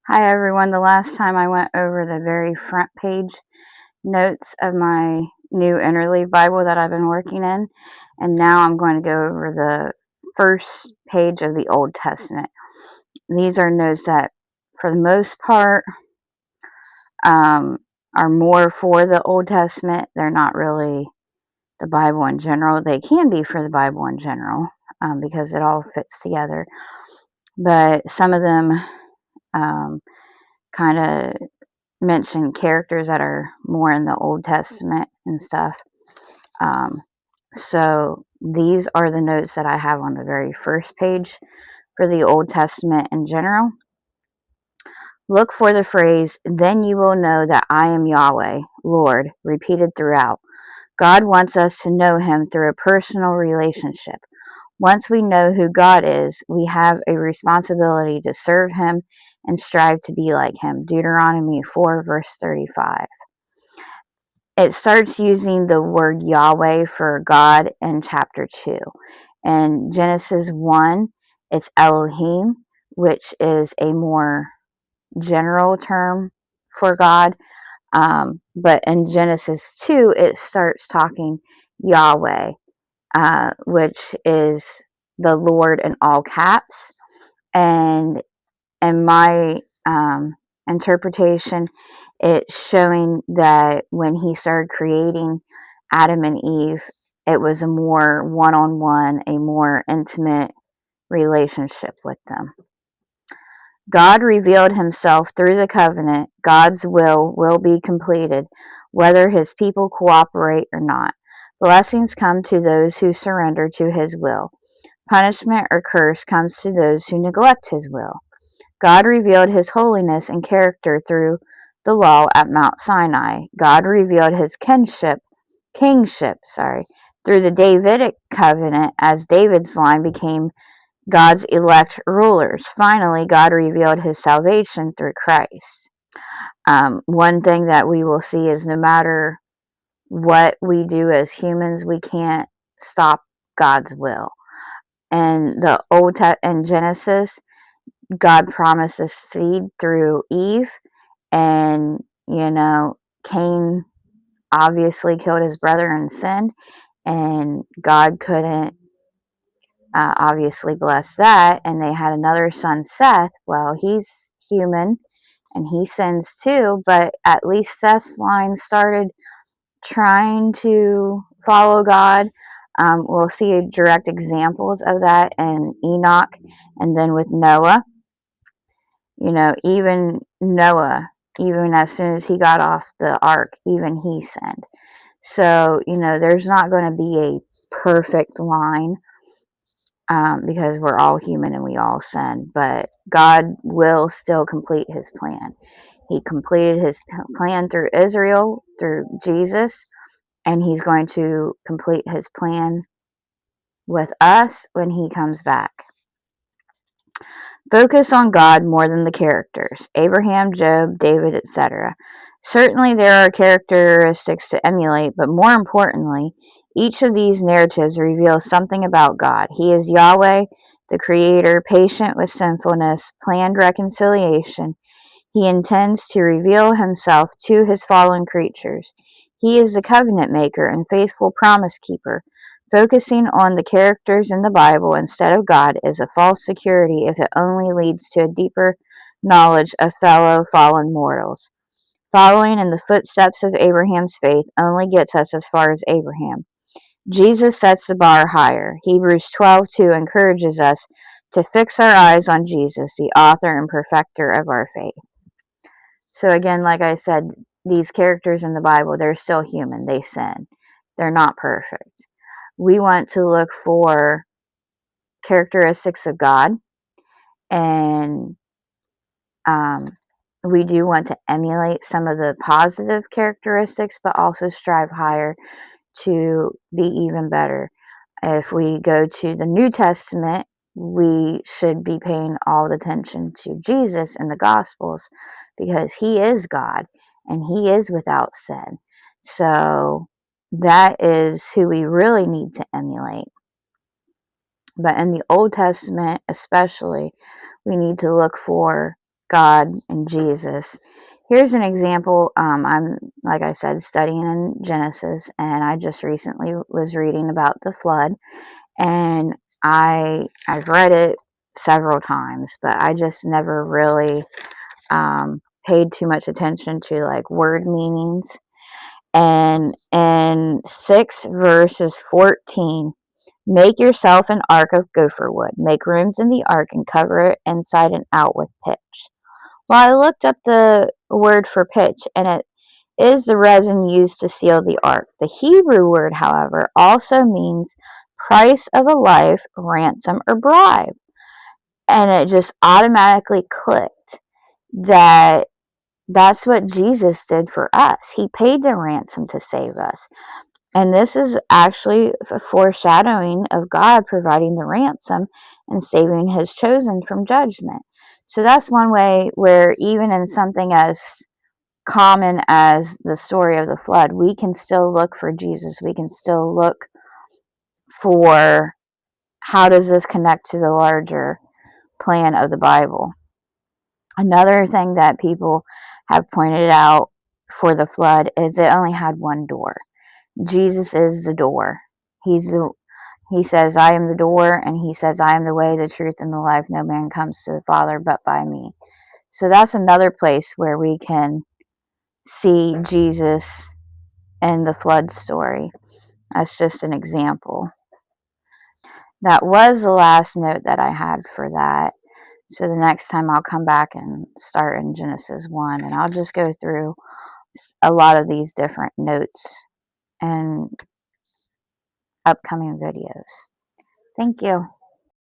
Hi everyone. The last time I went over the very front page notes of my new Interleave Bible that I've been working in, and now I'm going to go over the first page of the Old Testament. These are notes that, for the most part, are more for the Old Testament. They're not really the Bible in general. They can be for the Bible in general because it all fits together. But some of them kind of mention characters that are more in the Old Testament and stuff. Um, so these are the notes that I have on the very first page for the Old Testament in general. Look for the phrase, "Then you will know that I am Yahweh, Lord," repeated throughout. God wants us to know Him through a personal relationship. Once we know who God is, we have a responsibility to serve Him and strive to be like Him. Deuteronomy 4, verse 35. It starts using the word Yahweh for God in chapter 2. In Genesis 1, it's Elohim, which is a more general term for God. But in Genesis 2, it starts talking Yahweh, which is the Lord in all caps. And in my interpretation, it's showing that when he started creating Adam and Eve, it was a more one-on-one, a more intimate relationship with them. God revealed himself through the covenant. God's will be completed, whether his people cooperate or not. Blessings come to those who surrender to his will. Punishment or curse comes to those who neglect his will. God revealed his holiness and character through the law at Mount Sinai. God revealed his kingship, through the Davidic covenant as David's line became God's elect rulers. Finally, God revealed his salvation through Christ. One thing that we will see is no matter what we do as humans, we can't stop God's will. And in Genesis, God promises seed through Eve, and Cain obviously killed his brother in sin, and God couldn't obviously bless that, and they had another son, Seth. Well, he's human and he sins too, but at least Seth's line started trying to follow God. We'll see direct examples of that in Enoch, and then with Noah. Even Noah, even as soon as he got off the ark, even he sinned. So, there's not going to be a perfect line because we're all human and we all sin. But God will still complete his plan. He completed his plan through Israel, through Jesus, and he's going to complete his plan with us when he comes back. Focus on God more than the characters. Abraham, Job, David, etc. Certainly there are characteristics to emulate, but more importantly, each of these narratives reveals something about God. He is Yahweh, the Creator, patient with sinfulness, planned reconciliation. He intends to reveal himself to his fallen creatures. He is the covenant maker and faithful promise keeper. Focusing on the characters in the Bible instead of God is a false security if it only leads to a deeper knowledge of fellow fallen mortals. Following in the footsteps of Abraham's faith only gets us as far as Abraham. Jesus sets the bar higher. Hebrews 12:2 encourages us to fix our eyes on Jesus, the author and perfecter of our faith. So again, like I said, these characters in the Bible, they're still human. They sin. They're not perfect. We want to look for characteristics of God, and we do want to emulate some of the positive characteristics, but also strive higher to be even better. If we go to the New Testament, we should be paying all the attention to Jesus in the Gospels because he is God and he is without sin. So that is who we really need to emulate. But in the Old Testament especially, we need to look for God and Jesus. Here's an example. I'm, like I said, studying in Genesis, and I just recently was reading about the flood, and I've read it several times, but I just never really paid too much attention to like word meanings. And in 6 verses 14, make yourself an ark of gopher wood. Make rooms in the ark and cover it inside and out with pitch. Well, I looked up the word for pitch, and it is the resin used to seal the ark. The Hebrew word, however, also means price of a life, ransom, or bribe. And it just automatically clicked that that's what Jesus did for us. He paid the ransom to save us. And this is actually a foreshadowing of God providing the ransom and saving his chosen from judgment. So that's one way where, even in something as common as the story of the flood, we can still look for Jesus. We can still look for how does this connect to the larger plan of the Bible. Another thing that people have pointed out for the flood is it only had one door. Jesus is the door. He says, I am the door, and he says, I am the way, the truth, and the life. No man comes to the Father but by me. So that's another place where we can see Jesus in the flood story. That's just an example. That was the last note that I had for that. So the next time I'll come back and start in Genesis 1, and I'll just go through a lot of these different notes and upcoming videos. Thank you.